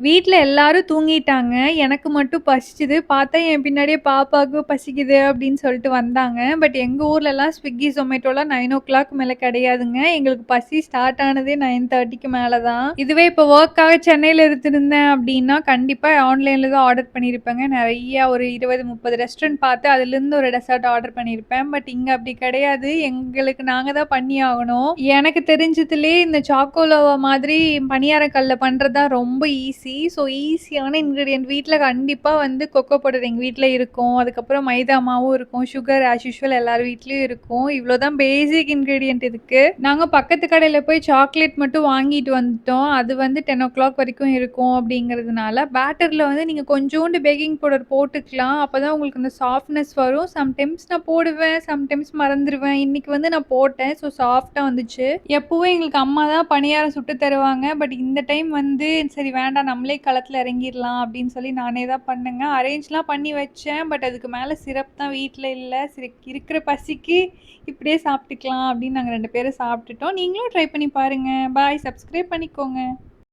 வீட்ல எல்லாரும் தூங்கிட்டாங்க. எனக்கு மட்டும் பசிச்சுது. பார்த்தா என் பின்னாடியே பாப்பாவுக்கு பசிக்குது அப்படின்னு சொல்லிட்டு வந்தாங்க. பட் எங்க ஊர்லலாம் Swiggy, Zomatoலாம் 9:00 மேல கிடையாதுங்க. எங்களுக்கு பசி ஸ்டார்ட் ஆனதே 9:30க்கு மேல தான். இதுவே இப்போ வொர்க்காக சென்னையில இருந்திருந்தேன் அப்படின்னா, கண்டிப்பா ஆன்லைன்ல தான் ஆர்டர் பண்ணியிருப்பேங்க. நெறைய ஒரு 20, 30 ரெஸ்டாரண்ட் பார்த்து அதுலேருந்து ஒரு டெசர்ட் ஆர்டர் பண்ணியிருப்பேன். பட் இங்க அப்படி கிடையாது. எங்களுக்கு நாங்க தான் பண்ணி ஆகணும். எனக்கு தெரிஞ்சதுலயே இந்த சாக்கோலோவா மாதிரி பணியார கல்ல பண்றது தான் ரொம்ப ஈஸி. ஸோ ஈஸியான இன்கிரீடியன்ட் வீட்ல கண்டிப்பா வந்து கொக்கோ பவுடர் எங்க வீட்ல இருக்கும். அதுக்கப்புறம் மைதா மாவும் இருக்கும். சுகர் ஆஸ் யூசுவல் எல்லார் வீட்லயும் இருக்கும். இவ்ளோ தான் பேசிக் இன்கிரீடியன்ட் இதுக்கு. நாங்க பக்கத்து கடையில போய் சாக்லேட் மட்டும் வாங்கிட்டு வந்துட்டோம். அது வந்து 10:00 வரைக்கும் இருக்கும் அப்படிங்கிறதுனால, பேட்டர்ல வந்து நீங்க கொஞ்சோண்டு பேக்கிங் பவுடர் போட்டுக்கலாம். அப்பதான் உங்களுக்கு அந்த சாஃப்ட்னஸ் வரும். சம்டைம்ஸ் நான் போடுவேன், சம்டைம்ஸ் மறந்துருவேன். இன்னைக்கு வந்து நான் போட்டேன். ஸோ சாஃப்ட்டா வந்துச்சு. எப்பவும் எங்களுக்கு அம்மா தான் பணியாரம் சுட்டு தருவாங்க. பட் இந்த டைம் வந்து சரி வேண்டாம் நம்மளே களத்துல இறங்கிடலாம் அப்படின்னு சொல்லி நானே தான் பண்ணேங்க. அரேஞ்ச்லாம் பண்ணி வச்சேன். பட் அதுக்கு மேல சிரப் தான் வீட்ல இல்ல. சரி இருக்கிற பசிக்கு இப்படியே சாப்பிட்டுக்கலாம் அப்படின்னு நாங்க 2 பேரும் சாப்பிட்டுட்டோம். நீங்களும் ட்ரை பண்ணி பாருங்க. பாய். சப்ஸ்கிரைப் பண்ணிக்கோங்க.